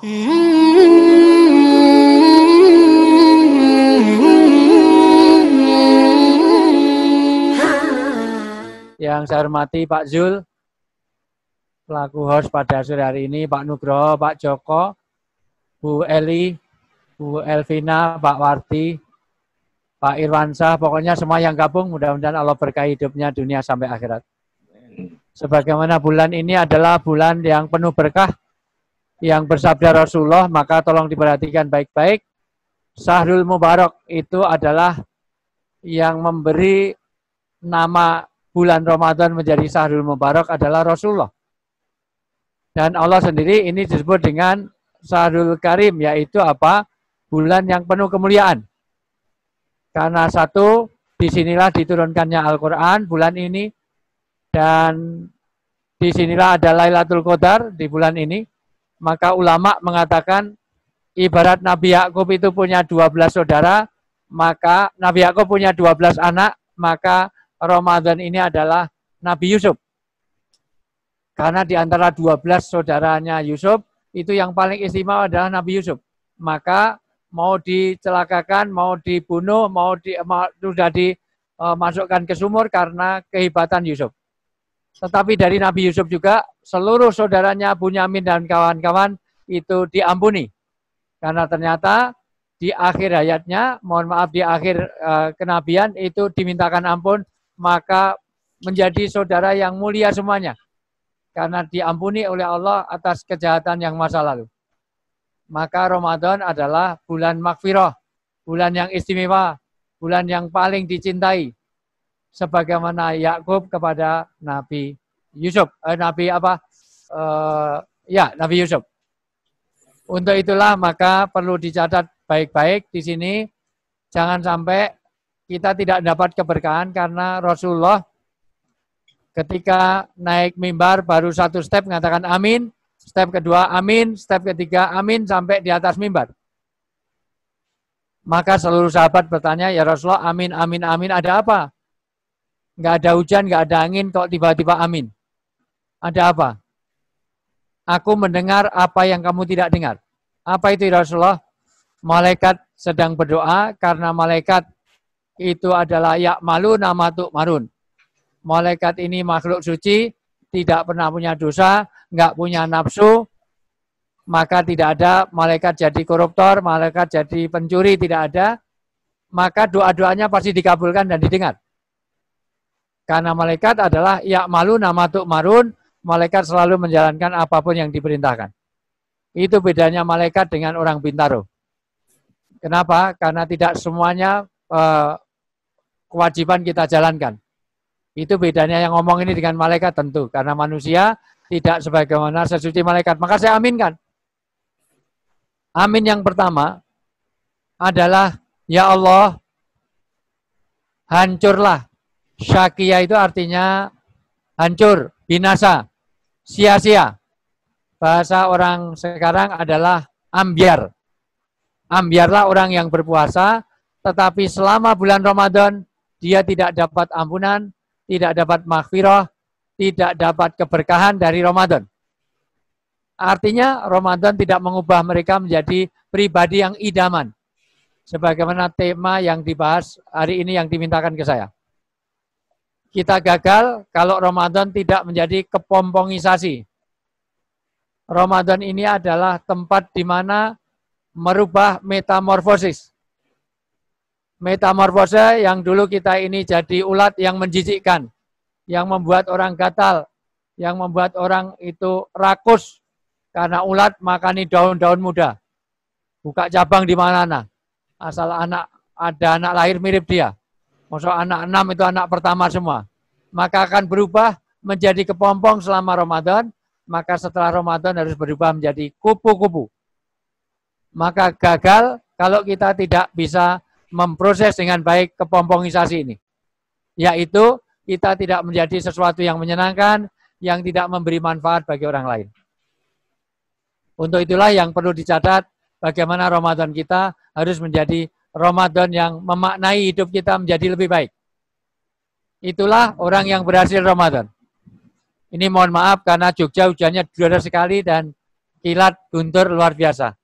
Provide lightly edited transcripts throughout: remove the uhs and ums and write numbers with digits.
Yang saya hormati Pak Zul, pelaku host pada sore hari ini, Pak Nugroho, Pak Joko, Bu Eli, Bu Elvina, Pak Warti, Pak Irwansyah, pokoknya semua yang gabung, mudah-mudahan Allah berkahi hidupnya dunia sampai akhirat. Sebagaimana bulan ini adalah bulan yang penuh berkah, yang bersabda Rasulullah, maka tolong diperhatikan baik-baik. Syahrul Mubarak itu adalah yang memberi nama bulan Ramadan menjadi Syahrul Mubarak adalah Rasulullah. Dan Allah sendiri ini disebut dengan Syahrul Karim, yaitu apa? Bulan yang penuh kemuliaan. Karena satu, disinilah diturunkannya Al-Quran bulan ini, dan disinilah ada Lailatul Qadar di bulan ini. Maka ulama mengatakan, ibarat Nabi Yakub itu punya 12 saudara, maka Nabi Yakub punya 12 anak, maka Ramadan ini adalah Nabi Yusuf. Karena di antara 12 saudaranya Yusuf, itu yang paling istimewa adalah Nabi Yusuf. Maka mau dicelakakan, mau dibunuh, sudah dimasukkan ke sumur karena kehebatan Yusuf. Tetapi dari Nabi Yusuf juga, seluruh saudaranya Bunyamin dan kawan-kawan itu diampuni. Karena ternyata di akhir hayatnya, mohon maaf di akhir kenabian itu dimintakan ampun, maka menjadi saudara yang mulia semuanya. Karena diampuni oleh Allah atas kejahatan yang masa lalu. Maka Ramadan adalah bulan maghfirah, bulan yang istimewa, bulan yang paling dicintai. Sebagaimana Yakub kepada Nabi Yusuf, Nabi Yusuf. Untuk itulah maka perlu dicatat baik-baik di sini, jangan sampai kita tidak dapat keberkahan karena Rasulullah ketika naik mimbar baru satu step mengatakan amin, step kedua amin, step ketiga amin sampai di atas mimbar. Maka seluruh sahabat bertanya, ya Rasulullah, amin, amin, amin, ada apa? Nggak ada hujan, nggak ada angin, kok tiba-tiba amin. Ada apa? Aku mendengar apa yang kamu tidak dengar. Apa itu ya Rasulullah? Malaikat sedang berdoa karena malaikat itu adalah ya'malu namatu marun. Malaikat ini makhluk suci, tidak pernah punya dosa, nggak punya nafsu, maka tidak ada malaikat jadi koruptor, malaikat jadi pencuri, tidak ada. Maka doa-doanya pasti dikabulkan dan didengar. Karena malaikat adalah ya'malu namatu marun, malaikat selalu menjalankan apapun yang diperintahkan. Itu bedanya malaikat dengan orang bintaro. Kenapa? Karena tidak semuanya kewajiban kita jalankan. Itu bedanya yang ngomong ini dengan malaikat tentu. Karena manusia tidak sebagaimana sesuci malaikat. Maka saya aminkan. Amin yang pertama adalah, ya Allah, hancurlah. Syakia itu artinya hancur, binasa, sia-sia. Bahasa orang sekarang adalah ambyar. Ambyarlah orang yang berpuasa, tetapi selama bulan Ramadan, dia tidak dapat ampunan, tidak dapat maghfirah, tidak dapat keberkahan dari Ramadan. Artinya Ramadan tidak mengubah mereka menjadi pribadi yang idaman. Sebagaimana tema yang dibahas hari ini yang dimintakan ke saya. Kita gagal kalau Ramadan tidak menjadi kepompongisasi. Ramadan ini adalah tempat di mana merubah metamorfosis. Metamorfose yang dulu kita ini jadi ulat yang menjijikkan, yang membuat orang gatal, yang membuat orang itu rakus, karena ulat makani daun-daun muda. Buka cabang di mana-mana. Asal ada anak lahir mirip dia. Maksud anak 6 itu anak pertama semua. Maka akan berubah menjadi kepompong selama Ramadan. Maka setelah Ramadan harus berubah menjadi kupu-kupu. Maka gagal kalau kita tidak bisa memproses dengan baik kepompongisasi ini. Yaitu kita tidak menjadi sesuatu yang menyenangkan, yang tidak memberi manfaat bagi orang lain. Untuk itulah yang perlu dicatat bagaimana Ramadan kita harus menjadi Ramadan yang memaknai hidup kita menjadi lebih baik. Itulah orang yang berhasil Ramadan. Ini mohon maaf karena Jogja hujannya deras sekali dan kilat, guntur luar biasa.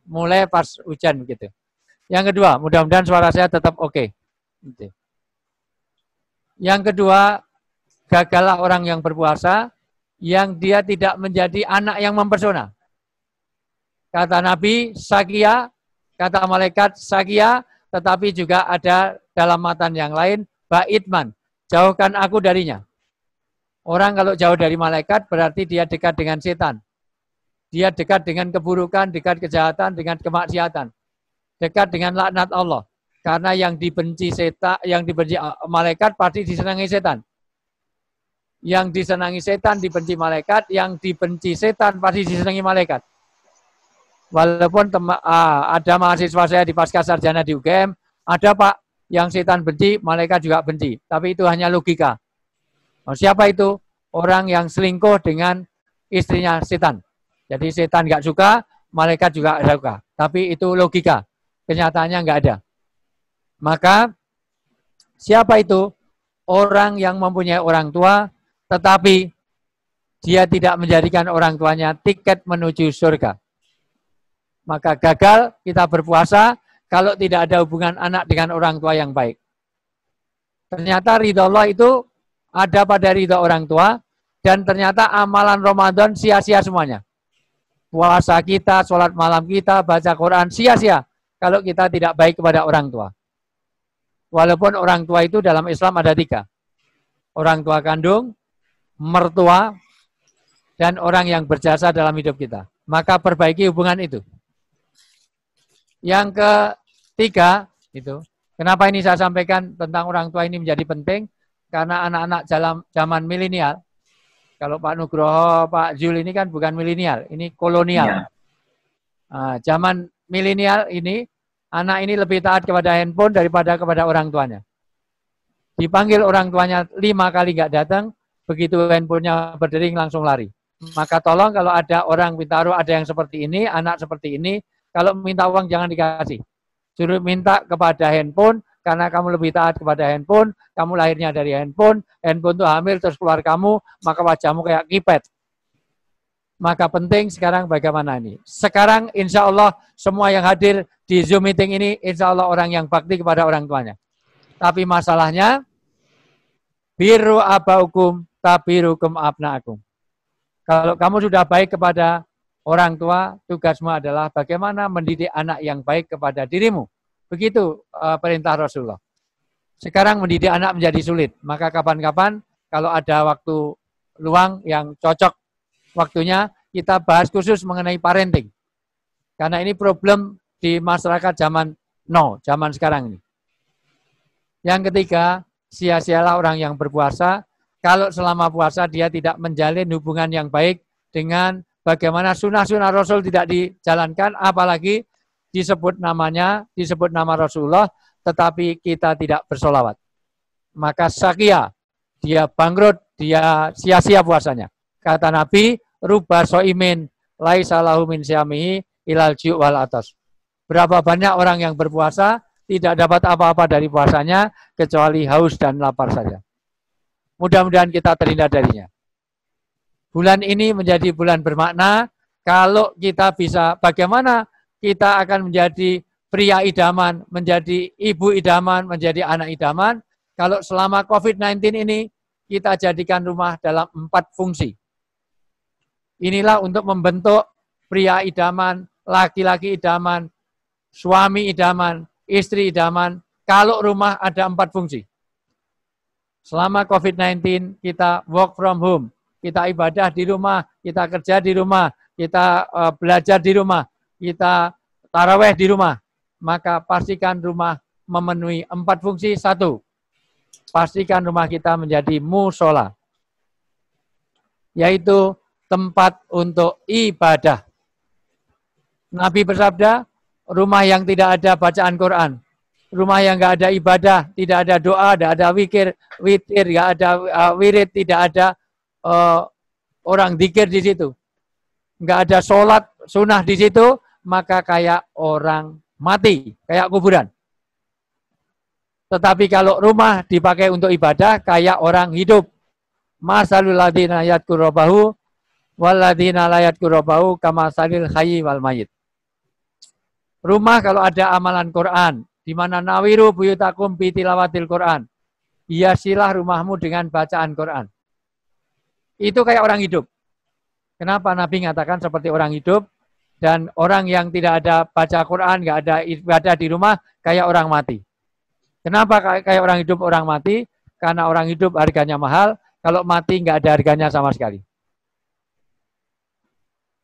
Mulai pas hujan gitu. Yang kedua, mudah-mudahan suara saya tetap oke. Gitu. Yang kedua, gagallah orang yang berpuasa yang dia tidak menjadi anak yang mempesona. Kata Nabi, sakia, kata malaikat, sakia, tetapi juga ada dalam matan yang lain, ba'idman, jauhkan aku darinya. Orang kalau jauh dari malaikat berarti dia dekat dengan setan. Dia dekat dengan keburukan, dekat kejahatan, dengan kemaksiatan. Dekat dengan laknat Allah. Karena yang dibenci setan, yang dibenci malaikat pasti disenangi setan. Yang disenangi setan dibenci malaikat, yang dibenci setan pasti disenangi malaikat. Walaupun ada mahasiswa saya di pasca sarjana di UGM, ada Pak yang setan benci, malaikat juga benci. Tapi itu hanya logika. Oh, siapa itu? Orang yang selingkuh dengan istrinya setan. Jadi setan nggak suka, malaikat juga nggak suka. Tapi itu logika. Kenyataannya nggak ada. Maka siapa itu? Orang yang mempunyai orang tua, tetapi dia tidak menjadikan orang tuanya tiket menuju surga. Maka gagal kita berpuasa kalau tidak ada hubungan anak dengan orang tua yang baik. Ternyata ridha Allah itu ada pada ridha orang tua, dan ternyata amalan Ramadan sia-sia semuanya. Puasa kita, sholat malam kita, baca Quran, sia-sia kalau kita tidak baik kepada orang tua. Walaupun orang tua itu dalam Islam ada 3. Orang tua kandung, mertua, dan orang yang berjasa dalam hidup kita. Maka perbaiki hubungan itu. Yang ketiga, itu kenapa ini saya sampaikan tentang orang tua ini menjadi penting? Karena anak-anak zaman milenial, kalau Pak Nugroho, Pak Zul ini kan bukan milenial, ini kolonial. Ya. Zaman milenial ini, anak ini lebih taat kepada handphone daripada kepada orang tuanya. Dipanggil orang tuanya 5 kali nggak datang, begitu handphonenya berdering langsung lari. Maka tolong kalau ada orang minta ruh, ada yang seperti ini, anak seperti ini, kalau minta uang jangan dikasih. Suruh minta kepada handphone, karena kamu lebih taat kepada handphone, kamu lahirnya dari handphone itu hamil terus keluar kamu, maka wajahmu kayak kipet. Maka penting sekarang bagaimana ini? Sekarang insya Allah semua yang hadir di Zoom meeting ini, insya Allah orang yang bakti kepada orang tuanya. Tapi masalahnya, biru abaukum tabirukum abnaakum. Kalau kamu sudah baik kepada orang tua, tugasmu adalah bagaimana mendidik anak yang baik kepada dirimu. Begitu perintah Rasulullah. Sekarang mendidik anak menjadi sulit. Maka kapan-kapan kalau ada waktu luang yang cocok waktunya, kita bahas khusus mengenai parenting. Karena ini problem di masyarakat zaman sekarang ini. Yang ketiga, sia-sialah orang yang berpuasa. Kalau selama puasa dia tidak menjalin hubungan yang baik dengan bagaimana sunnah-sunnah Rasul tidak dijalankan, apalagi disebut nama Rasulullah, tetapi kita tidak bersolawat. Maka sakia, dia bangkrut, dia sia-sia puasanya. Kata Nabi, ruba so'imin, laisa lahu min syamihi ilal ju' wal atas. Berapa banyak orang yang berpuasa, tidak dapat apa-apa dari puasanya, kecuali haus dan lapar saja. Mudah-mudahan kita terhindar darinya. Bulan ini menjadi bulan bermakna, kalau kita bisa, bagaimana kita akan menjadi pria idaman, menjadi ibu idaman, menjadi anak idaman. Kalau selama COVID-19 ini, kita jadikan rumah dalam 4 fungsi. Inilah untuk membentuk pria idaman, laki-laki idaman, suami idaman, istri idaman. Kalau rumah ada 4 fungsi. Selama COVID-19, kita work from home. Kita ibadah di rumah, kita kerja di rumah, kita belajar di rumah, kita taraweh di rumah. Maka pastikan rumah memenuhi 4 fungsi. 1, pastikan rumah kita menjadi musola, yaitu tempat untuk ibadah. Nabi bersabda, rumah yang tidak ada bacaan Quran, rumah yang nggak ada ibadah, tidak ada doa, tidak ada witir, nggak ada wirid, tidak ada orang zikir di situ, nggak ada sholat sunnah di situ, maka kayak orang mati, kayak kuburan. Tetapi kalau rumah dipakai untuk ibadah, kayak orang hidup. Masalul ladzina yadhkuru rabbahu walladzina la yadhkurullahu kamasalil hayyi wal mayyit. Rumah kalau ada amalan Quran, di mana nawiru buyutakum bi tilawatil Quran. Hiasilah rumahmu dengan bacaan Quran. Itu kayak orang hidup. Kenapa Nabi mengatakan seperti orang hidup? Dan orang yang tidak ada baca Quran, nggak ada ibadah di rumah, kayak orang mati. Kenapa kayak orang hidup, orang mati? Karena orang hidup harganya mahal, kalau mati nggak ada harganya sama sekali.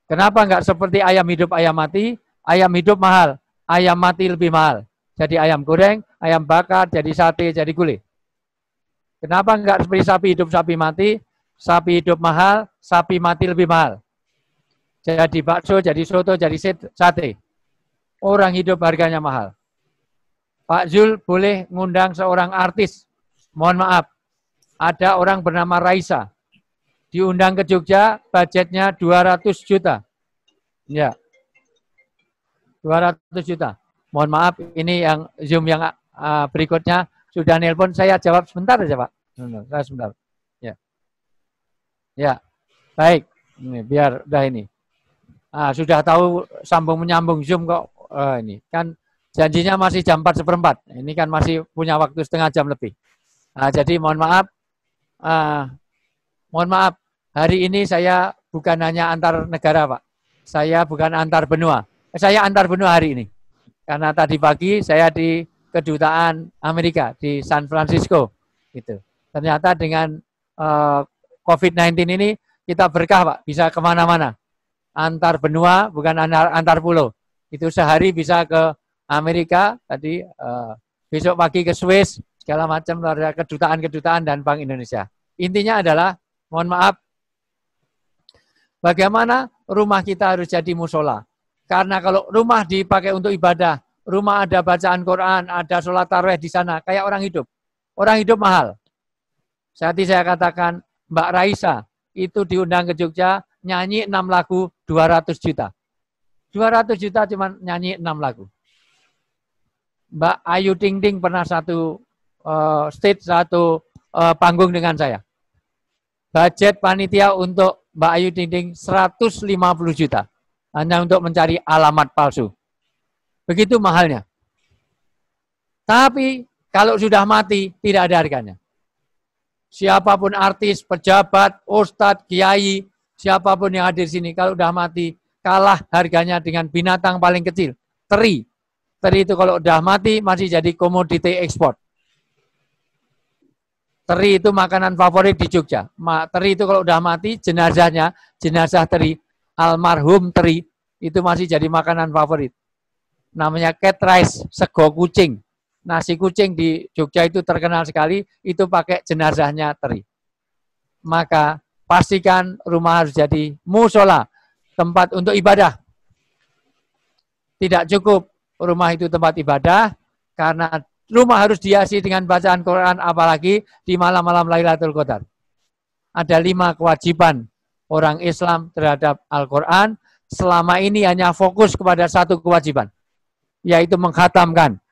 Kenapa nggak seperti ayam hidup, ayam mati? Ayam hidup mahal, ayam mati lebih mahal. Jadi ayam goreng, ayam bakar, jadi sate, jadi gulai. Kenapa nggak seperti sapi hidup, sapi mati? Sapi hidup mahal, sapi mati lebih mahal. Jadi bakso, jadi soto, jadi sate. Orang hidup harganya mahal. Pak Zul boleh ngundang seorang artis. Mohon maaf, ada orang bernama Raisa. Diundang ke Jogja, budgetnya 200 juta. Ya, 200 juta. Mohon maaf, ini yang Zoom yang berikutnya sudah nelpon. Saya jawab sebentar saja, Pak. Sebentar. Ya, ya, baik. Ini biar udah ini. Sudah tahu sambung menyambung Zoom kok. Ini kan janjinya masih jam 4:15. Ini kan masih punya waktu setengah jam lebih. Jadi mohon maaf. Mohon maaf. Hari ini saya bukan hanya antar negara, Pak. Saya bukan antar benua. Saya antar benua hari ini. Karena tadi pagi saya di Kedutaan Amerika di San Francisco. Gitu. Ternyata dengan COVID-19 ini kita berkah, Pak. Bisa kemana-mana. Antar benua, bukan antar pulau. Itu sehari bisa ke Amerika, tadi besok pagi ke Swiss, segala macam, ada kedutaan-kedutaan dan Bank Indonesia. Intinya adalah, mohon maaf, bagaimana rumah kita harus jadi musola. Karena kalau rumah dipakai untuk ibadah, rumah ada bacaan Quran, ada sholat tarawih di sana, kayak orang hidup. Orang hidup mahal. Tadi saya katakan, Mbak Raisa, itu diundang ke Jogja, nyanyi 6 lagu 200 juta. 200 juta cuma nyanyi 6 lagu. Mbak Ayu Ting Ting pernah satu panggung dengan saya. Budget panitia untuk Mbak Ayu Ting Ting 150 juta. Hanya untuk mencari alamat palsu. Begitu mahalnya. Tapi kalau sudah mati tidak ada harganya. Siapapun artis, pejabat, ustadz, kiai, siapapun yang hadir sini, kalau udah mati, kalah harganya dengan binatang paling kecil, teri. Teri itu kalau udah mati, masih jadi komoditi ekspor. Teri itu makanan favorit di Jogja. Teri itu kalau udah mati, jenazahnya, jenazah teri, almarhum teri, itu masih jadi makanan favorit. Namanya cat rice, sego kucing. Nasi kucing di Jogja itu terkenal sekali, itu pakai jenazahnya teri. Maka pastikan rumah harus jadi musola, tempat untuk ibadah. Tidak cukup rumah itu tempat ibadah, karena rumah harus dihiasi dengan bacaan Quran, apalagi di malam-malam Lailatul Qadar. Ada 5 kewajiban orang Islam terhadap Al-Quran, selama ini hanya fokus kepada 1 kewajiban, yaitu menghatamkan,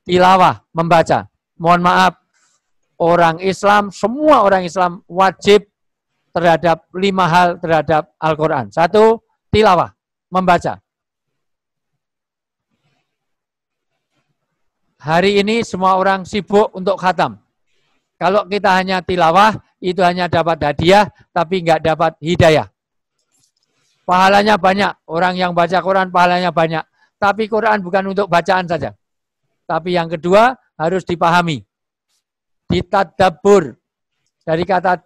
tilawah, membaca. Mohon maaf, orang Islam, semua orang Islam wajib terhadap 5 hal terhadap Al-Quran. 1, tilawah, membaca. Hari ini semua orang sibuk untuk khatam. Kalau kita hanya tilawah, itu hanya dapat hadiah, tapi nggak dapat hidayah. Pahalanya banyak, orang yang baca Quran pahalanya banyak. Tapi Quran bukan untuk bacaan saja. Tapi yang kedua, harus dipahami. Ditadabbur. Dari kata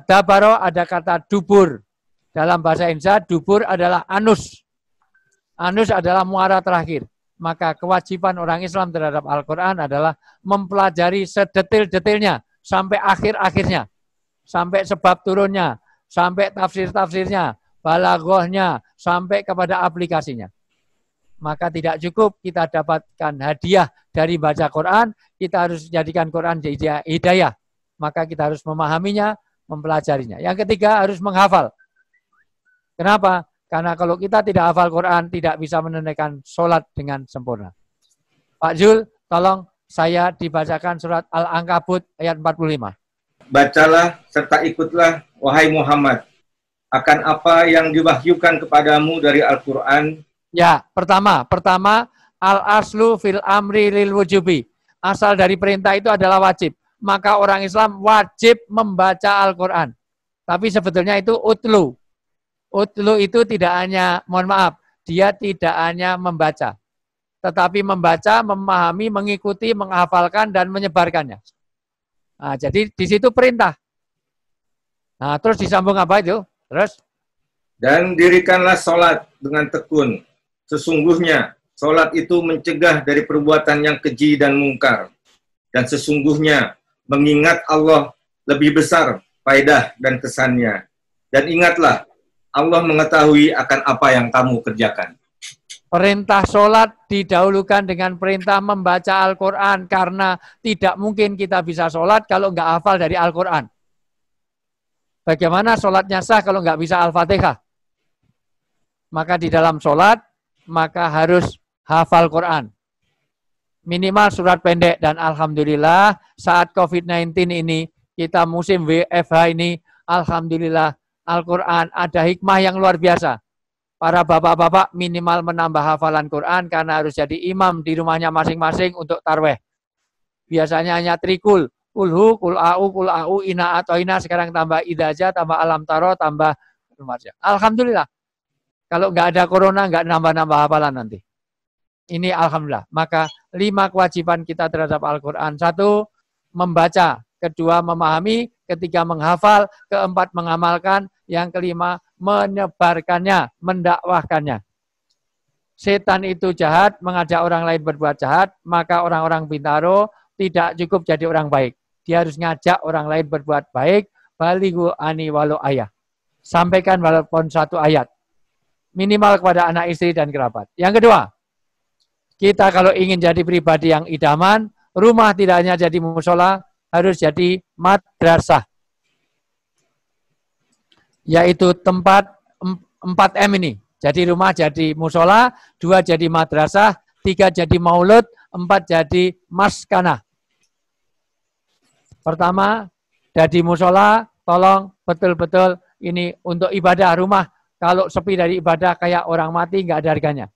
dabaro, ada kata dubur. Dalam bahasa Indonesia, dubur adalah anus. Anus adalah muara terakhir. Maka kewajiban orang Islam terhadap Al-Quran adalah mempelajari sedetil-detilnya, sampai akhir-akhirnya. Sampai sebab turunnya, sampai tafsir-tafsirnya, balaghahnya, sampai kepada aplikasinya. Maka tidak cukup kita dapatkan hadiah dari baca Quran, kita harus jadikan Quran hidayah. Maka kita harus memahaminya, mempelajarinya. Yang ketiga, harus menghafal. Kenapa? Karena kalau kita tidak hafal Quran, tidak bisa menunaikan sholat dengan sempurna. Pak Zul, tolong saya dibacakan surat Al-Ankabut ayat 45. Bacalah serta ikutlah wahai Muhammad, akan apa yang diwahyukan kepadamu dari Al-Quran? Ya, pertama al-aslu fil amri lil wujubi. Asal dari perintah itu adalah wajib. Maka orang Islam wajib membaca Al-Quran. Tapi sebetulnya itu utlu. Utlu itu tidak hanya, mohon maaf, dia tidak hanya membaca. Tetapi membaca, memahami, mengikuti, menghafalkan, dan menyebarkannya. Nah, jadi di situ perintah. Nah, terus disambung apa itu? Terus? Dan dirikanlah sholat dengan tekun. Sesungguhnya sholat itu mencegah dari perbuatan yang keji dan mungkar. Dan sesungguhnya mengingat Allah lebih besar faedah dan kesannya. Dan ingatlah, Allah mengetahui akan apa yang kamu kerjakan. Perintah sholat didahulukan dengan perintah membaca Al-Quran. Karena tidak mungkin kita bisa sholat kalau nggak hafal dari Al-Quran. Bagaimana sholatnya sah kalau nggak bisa Al-Fatihah? Maka di dalam sholat, maka harus hafal Quran. Minimal surat pendek. Dan Alhamdulillah saat COVID-19 ini, kita musim WFH ini, Alhamdulillah Al-Quran ada hikmah yang luar biasa. Para bapak-bapak minimal menambah hafalan Quran karena harus jadi imam di rumahnya masing-masing untuk tarweh. Biasanya hanya trikul, kulhu, kul'au, ina atau ina, sekarang tambah idaja, tambah alam taro, tambah rumaja. Alhamdulillah. Kalau nggak ada corona, nggak nambah-nambah hafalan nanti. Ini alhamdulillah. Maka 5 kewajiban kita terhadap Al-Quran. 1, membaca. 2, memahami. 3, menghafal. 4, mengamalkan. Yang 5, menyebarkannya, mendakwahkannya. Setan itu jahat, mengajak orang lain berbuat jahat, maka orang-orang Bintaro tidak cukup jadi orang baik. Dia harus ngajak orang lain berbuat baik, balighu ani walau ayah. Sampaikan walaupun 1 ayat. Minimal kepada anak istri dan kerabat. Yang kedua, kita kalau ingin jadi pribadi yang idaman, rumah tidak hanya jadi musola, harus jadi madrasah. Yaitu tempat 4M ini. Jadi rumah jadi musola, 2 jadi madrasah, 3 jadi maulud, 4 jadi maskanah. Pertama, jadi musola, tolong betul-betul ini untuk ibadah rumah. Kalau sepi dari ibadah kayak orang mati, nggak ada harganya.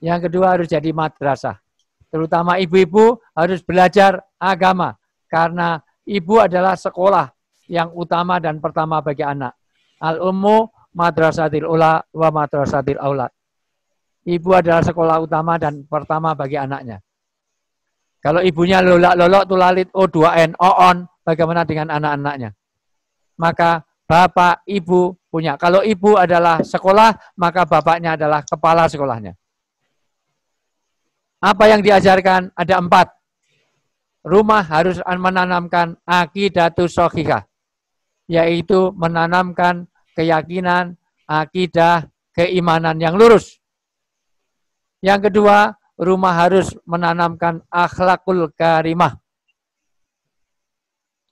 Yang kedua harus jadi madrasah. Terutama ibu-ibu harus belajar agama. Karena ibu adalah sekolah yang utama dan pertama bagi anak. Al-ummu madrasatil ula wa madrasatil aulad. Ibu adalah sekolah utama dan pertama bagi anaknya. Kalau ibunya lolak-lolok tulalit O2N, O-on, bagaimana dengan anak-anaknya? Maka bapak, ibu punya. Kalau ibu adalah sekolah, maka bapaknya adalah kepala sekolahnya. Apa yang diajarkan? Ada 4. Rumah harus menanamkan aqidatus shahihah, yaitu menanamkan keyakinan, akidah, keimanan yang lurus. Yang kedua, rumah harus menanamkan akhlakul karimah.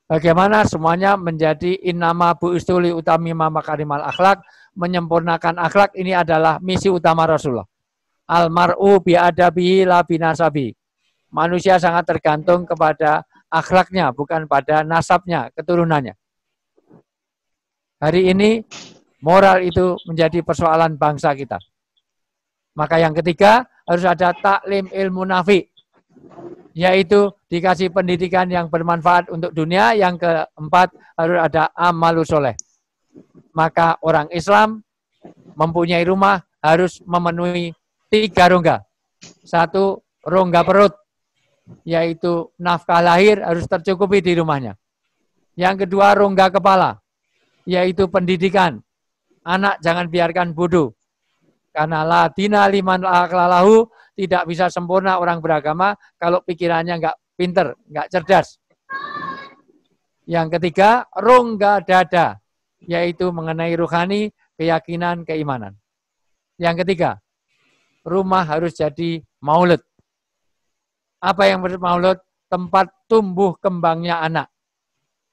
Bagaimana semuanya menjadi innama bu'istuli utami makarimal akhlak, menyempurnakan akhlak, ini adalah misi utama Rasulullah. Almar'u bi'adabihi la binasabi. Manusia sangat tergantung kepada akhlaknya, bukan pada nasabnya, keturunannya. Hari ini moral itu menjadi persoalan bangsa kita. Maka yang ketiga harus ada taklim ilmu nafi, yaitu dikasih pendidikan yang bermanfaat untuk dunia. Yang keempat harus ada amalus soleh. Maka orang Islam mempunyai rumah harus memenuhi 3 rongga. 1, rongga perut, yaitu nafkah lahir harus tercukupi di rumahnya. Yang kedua, rongga kepala, yaitu pendidikan. Anak jangan biarkan bodoh. Karena la dina liman aklalahu, tidak bisa sempurna orang beragama kalau pikirannya nggak pinter, nggak cerdas. Yang ketiga, rongga dada, yaitu mengenai ruhani, keyakinan, keimanan. Yang ketiga, rumah harus jadi maulid. Apa yang bermaulid? Tempat tumbuh kembangnya anak.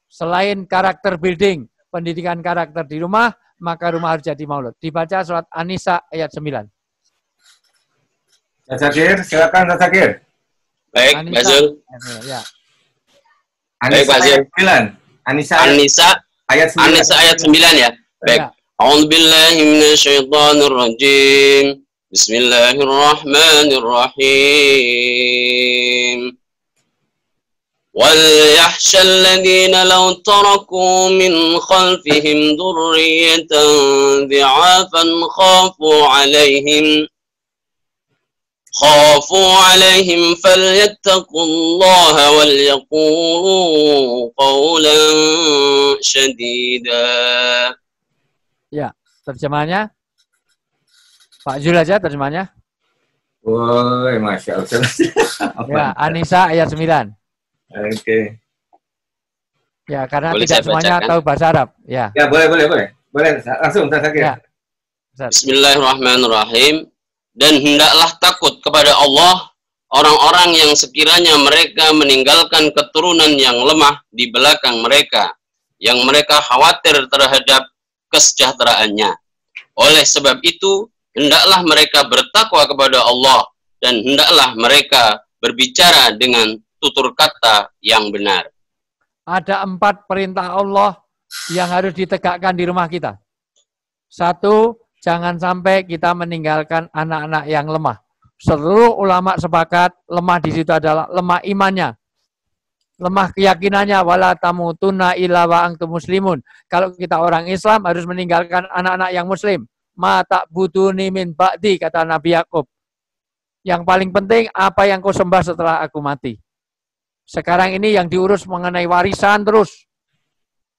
Selain karakter building, pendidikan karakter di rumah, maka rumah harus jadi maulid. Dibaca surat An-Nisa ayat 9. Ustaz Zakir, silakan Ustaz Zakir. Baik, Pak Zul. Ya. Anisa ayat 9. Anisa ayat 9. An-Nisa ayat 9 ya. Baik. Ya. A'udzubillahi minasyaitonirrajim. Bismillahirrahmanirrahim. وَلْيَخْشَ الَّذِينَ لَوْ تَرَكُوا مِنْ خَلْفِهِمْ ذُرِّيَّةً ضِعَافًا خافوا عليهم فليتقوا الله وليقولوا قولا شديدا. Ya, terjemahnya Pak Zul aja terjemahnya. Woi, Masya Allah. Ya, An-Nisa ayat 9. Oke. Ya, karena Boleh tidak saya semuanya bacakan? tahu bahasa Arab. Ya. Ya, boleh. Langsung, Ustaz Zakir. Ya. Ustaz. Bismillahirrahmanirrahim. Dan hendaklah takut kepada Allah orang-orang yang sekiranya mereka meninggalkan keturunan yang lemah di belakang mereka, yang mereka khawatir terhadap kesejahteraannya. Oleh sebab itu, hendaklah mereka bertakwa kepada Allah dan hendaklah mereka berbicara dengan tutur kata yang benar. Ada 4 perintah Allah yang harus ditegakkan di rumah kita. 1, jangan sampai kita meninggalkan anak-anak yang lemah. Seluruh ulama sepakat lemah di situ adalah lemah imannya, lemah keyakinannya. Wala tamutunna illa wa antum muslimun. Kalau kita orang Islam harus meninggalkan anak-anak yang muslim. Ma ta'buduni min ba'di, kata Nabi Yakub. Yang paling penting apa yang kau sembah setelah aku mati. Sekarang ini yang diurus mengenai warisan terus.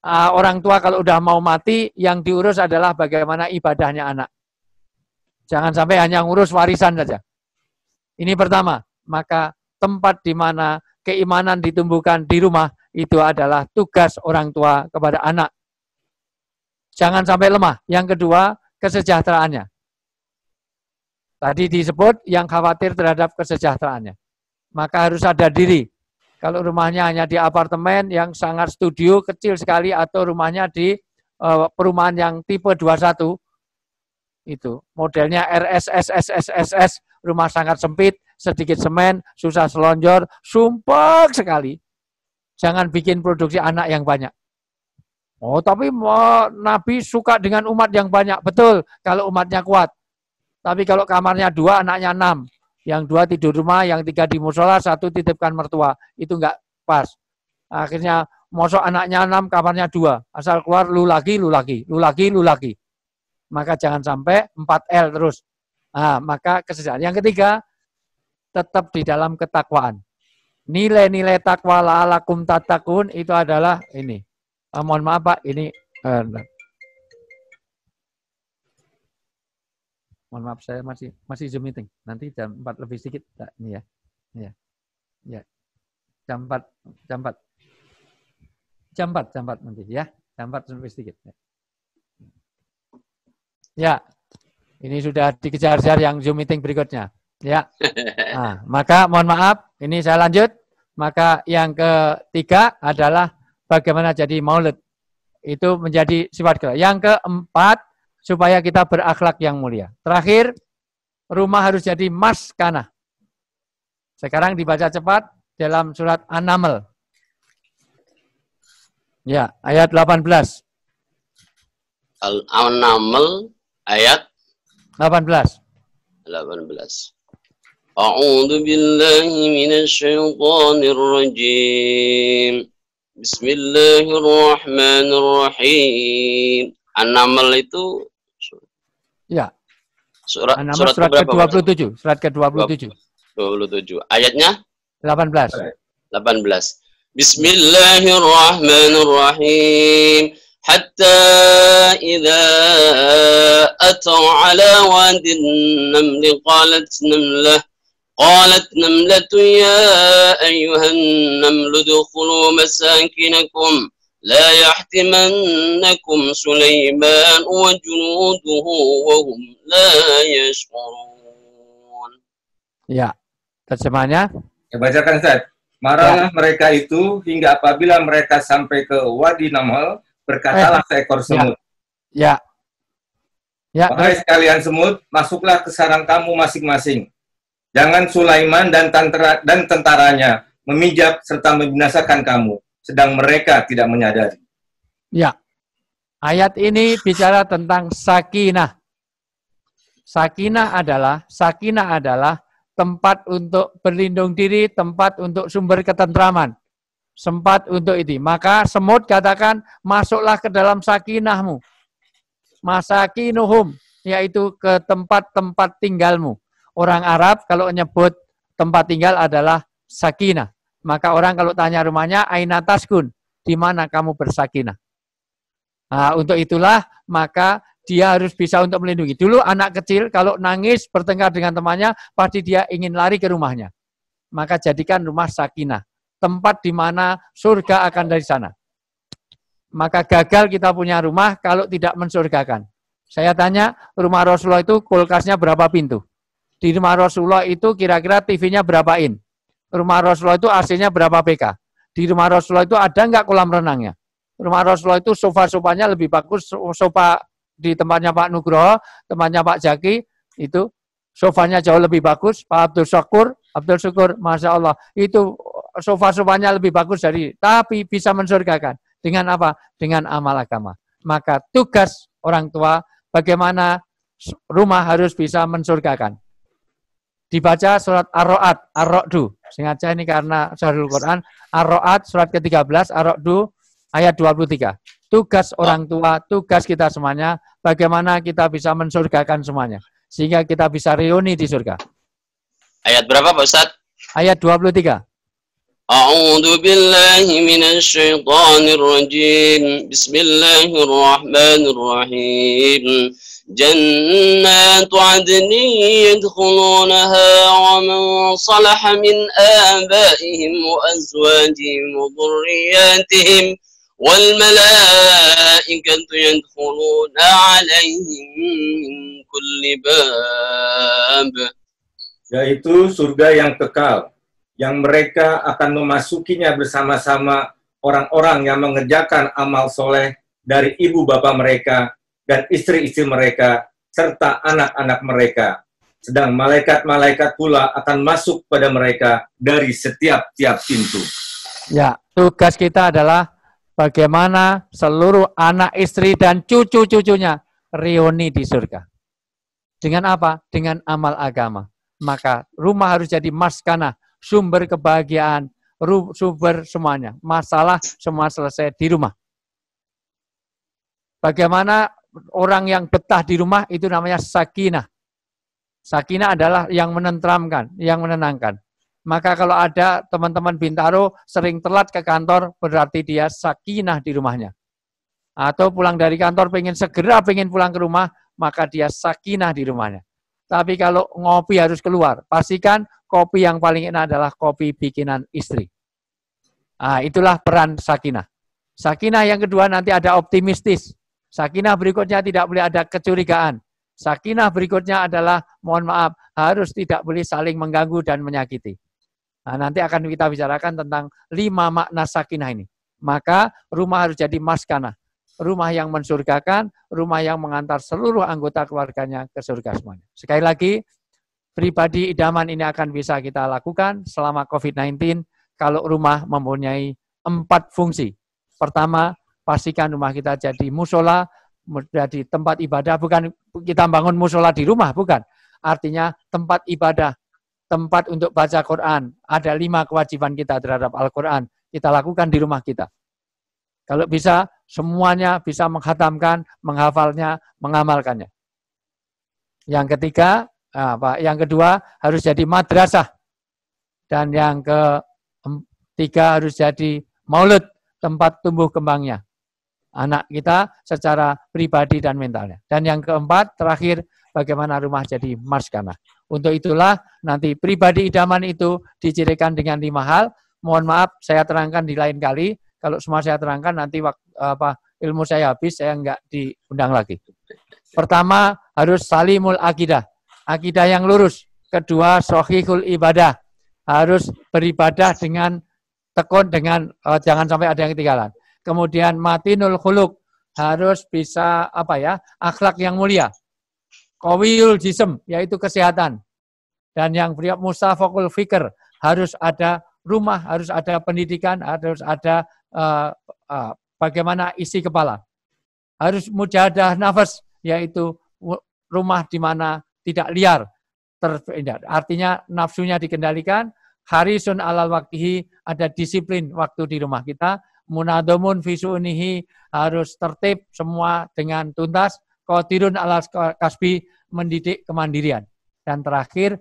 Orang tua kalau udah mau mati, yang diurus adalah bagaimana ibadahnya anak. Jangan sampai hanya ngurus warisan saja. Ini pertama, maka tempat di mana keimanan ditumbuhkan di rumah, itu adalah tugas orang tua kepada anak. Jangan sampai lemah. Yang kedua, kesejahteraannya. Tadi disebut yang khawatir terhadap kesejahteraannya. Maka harus sadar diri. Kalau rumahnya hanya di apartemen yang sangat studio, kecil sekali, atau rumahnya di perumahan yang tipe 21, itu modelnya RSS, rumah sangat sempit, sedikit semen, susah selonjor, sumpek sekali. Jangan bikin produksi anak yang banyak. Oh, tapi Nabi suka dengan umat yang banyak. Betul, kalau umatnya kuat. Tapi kalau kamarnya 2, anaknya 6. Yang 2 tidur rumah, yang 3 di musola, 1 titipkan mertua. Itu enggak pas. Akhirnya mosok anaknya 6, kamarnya 2. Asal keluar lu lagi. Maka jangan sampai 4L terus. Maka kesejahteraan. Yang ketiga, tetap di dalam ketakwaan. Nilai-nilai takwa la'alakum tattaqun itu adalah ini. Mohon maaf Pak, ini mohon maaf, saya masih Zoom meeting. Nanti jam 4 lebih sedikit. Nah, ini ya. Ya. Jam 4 nanti ya. Jam 4 lebih sedikit. Ya. Ini sudah dikejar-kejar yang Zoom meeting berikutnya. Ya. Nah, maka mohon maaf, ini saya lanjut. Maka yang ketiga adalah bagaimana jadi maulid. Itu menjadi sifat kita. Yang keempat, supaya kita berakhlak yang mulia. Terakhir, rumah harus jadi maskanah. Sekarang dibaca cepat dalam surat An-Naml. Ya, ayat 18. An-Naml ayat 18. A'udzu billahi minasyaitonir rajim. Bismillahirrahmanirrahim. An-Naml itu ya. Surat ke-27. Surat ke-27. 27. Ayatnya 18. Bismillahirrahmanirrahim. Hatta idza ataw ala wadin naml qalat namlatu ya ayyuhan namlu udkhulu masakinakum la yahtimannakum Sulaiman wa junuduhu wa hum la yash'urun. Ya, terjemahnya. Ya, bacakan Ustaz. Marahlah mereka itu hingga apabila mereka sampai ke Wadi Naml, berkatalah seekor semut. Ya. Wahai sekalian semut, masuklah ke sarang kamu masing-masing. Jangan Sulaiman dan tentaranya memijak serta membinasakan kamu, sedang mereka tidak menyadari. Ya, Ayat ini bicara tentang sakinah. Sakinah adalah tempat untuk berlindung diri, tempat untuk sumber ketentraman, tempat untuk itu. Maka Semud katakan, masuklah ke dalam sakinahmu. Masakinuhum, yaitu ke tempat-tempat tinggalmu. Orang Arab kalau menyebut tempat tinggal adalah sakinah. Maka orang kalau tanya rumahnya, aina taskun, di mana kamu bersakinah. Nah, untuk itulah maka dia harus bisa untuk melindungi. Dulu anak kecil kalau nangis bertengkar dengan temannya, pasti dia ingin lari ke rumahnya. Maka jadikan rumah sakinah. Tempat di mana surga akan dari sana. Maka gagal kita punya rumah kalau tidak mensurgakan. Saya tanya, rumah Rasulullah itu kulkasnya berapa pintu? Di rumah Rasulullah itu kira-kira TV-nya berapa in? Rumah Rasulullah itu AC-nya berapa PK? Di rumah Rasulullah itu ada nggak kolam renangnya? Rumah Rasulullah itu sofa-sofanya lebih bagus, sofa di tempatnya Pak Nugroho, tempatnya Pak Jaki, itu sofanya jauh lebih bagus. Pak Abdul Syukur, Masya Allah, itu sofa-sofanya lebih bagus tapi bisa mensurgakan. Dengan apa? Dengan amal agama. Maka tugas orang tua, bagaimana rumah harus bisa mensurgakan. Dibaca surat Ar-Ra'd, Ar-Ra'du. Sengaja ini karena Syahrul Quran, Ar-Ra'd surat ke-13, Ar-Ra'du ayat 23. Tugas orang tua, tugas kita semuanya, bagaimana kita bisa mensurgakan semuanya. Sehingga kita bisa reuni di surga. Ayat berapa Pak Ustaz? Ayat 23. A'udzu billahi minasy syaithanir rajim. Bismillahirrahmanirrahim. جنات عدن يدخلونها ومن صلح من آبائهم وأزواجهم وذرياتهم والملائكة يدخلون عليهم من كل باب. Yaitu surga yang kekal, yang mereka akan memasukinya bersama-sama orang-orang yang mengerjakan amal soleh dari ibu bapa mereka dan istri-istri mereka, serta anak-anak mereka. Sedang malaikat-malaikat pula akan masuk pada mereka dari setiap-tiap pintu. Ya, tugas kita adalah bagaimana seluruh anak, istri, dan cucu-cucunya reuni di surga. Dengan apa? Dengan amal agama. Maka rumah harus jadi maskanah, sumber kebahagiaan, sumber semuanya. Masalah semua selesai di rumah. Bagaimana orang yang betah di rumah itu namanya sakinah. Sakinah adalah yang menenteramkan, yang menenangkan. Maka kalau ada teman-teman Bintaro sering telat ke kantor, berarti dia sakinah di rumahnya. Atau pulang dari kantor pengen pulang ke rumah, maka dia sakinah di rumahnya. Tapi kalau ngopi harus keluar, pastikan kopi yang paling enak adalah kopi bikinan istri. Nah, itulah peran sakinah. Sakinah yang kedua nanti ada optimistis. Sakinah berikutnya tidak boleh ada kecurigaan. Sakinah berikutnya adalah, mohon maaf, harus tidak boleh saling mengganggu dan menyakiti. Nah, nanti akan kita bicarakan tentang 5 makna sakinah ini. Maka rumah harus jadi maskanah. Rumah yang mensurgakan, rumah yang mengantar seluruh anggota keluarganya ke surga semuanya. Sekali lagi, pribadi idaman ini akan bisa kita lakukan selama COVID-19 kalau rumah mempunyai 4 fungsi. Pertama, pastikan rumah kita jadi musola, jadi tempat ibadah, bukan kita bangun musola di rumah, bukan. Artinya tempat ibadah, tempat untuk baca Quran. Ada 5 kewajiban kita terhadap Al-Quran. Kita lakukan di rumah kita. Kalau bisa, semuanya bisa menghatamkan, menghafalnya, mengamalkannya. Yang ketiga, yang kedua harus jadi madrasah. Dan yang ketiga harus jadi maulud, tempat tumbuh kembangnya anak kita secara pribadi dan mentalnya. Dan yang keempat, terakhir, bagaimana rumah jadi maskanah. Untuk itulah nanti pribadi idaman itu dicirikan dengan 5 hal. Mohon maaf, saya terangkan di lain kali. Kalau semua saya terangkan nanti ilmu saya habis, saya enggak diundang lagi. Pertama, harus salimul akidah. Akidah yang lurus. Kedua, sohihul ibadah. Harus beribadah dengan tekun, dengan jangan sampai ada yang ketinggalan. Kemudian matinul khuluq, harus bisa akhlak yang mulia. Qawiyul jism, yaitu kesehatan. Dan yang mustafaqul fikr, harus ada rumah, harus ada pendidikan, harus ada bagaimana isi kepala. Harus mujahadah nafas, yaitu rumah di mana tidak liar. Artinya nafsunya dikendalikan. Harisun alal waktihi, ada disiplin waktu di rumah kita. Munadomun visuunihi, harus tertib semua dengan tuntas. Qadirun alal kasbi, mendidik kemandirian. Dan terakhir,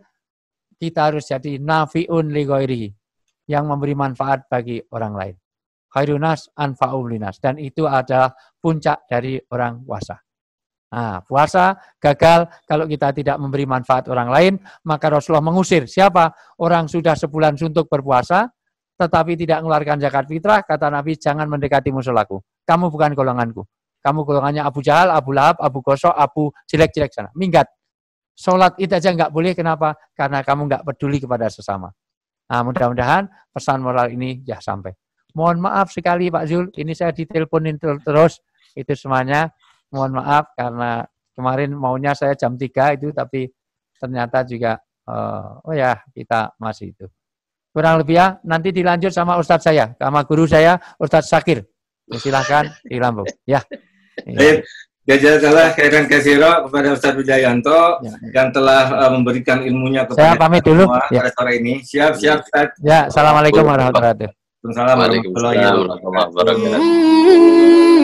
kita harus jadi nafi'un li ghairihi, yang memberi manfaat bagi orang lain. Khairunas anfa'um linas, dan itu adalah puncak dari orang puasa. Nah, puasa gagal kalau kita tidak memberi manfaat orang lain, maka Rasulullah mengusir. Siapa? Orang sudah sebulan suntuk berpuasa, tetapi tidak mengeluarkan zakat fitrah, kata Nabi, jangan mendekati musolaku. Kamu bukan golonganku. Kamu golongannya Abu Jahal, Abu Lahab, Abu Gosok, Abu jelek-jelek sana. Minggat. Sholat itu aja nggak boleh, kenapa? Karena kamu nggak peduli kepada sesama. Nah, mudah-mudahan pesan moral ini ya sampai. Mohon maaf sekali Pak Zul, ini saya diteleponin terus, itu semuanya. Mohon maaf karena kemarin maunya saya jam 3 itu, tapi ternyata juga oh ya kita masih itu. Kurang lebih ya, nanti dilanjut sama Ustadz saya, sama guru saya Ustadz Syakir. Silahkan di Lampung. Ya. Baik, jazakallah khairan katsira kepada Ustadz Wijayanto yang telah memberikan ilmunya kepada saya pamit dulu pada sore ini. Siap Ustadz. Ya, assalamualaikum warahmatullahi wabarakatuh. Waalaikumsalam warahmatullahi wabarakatuh.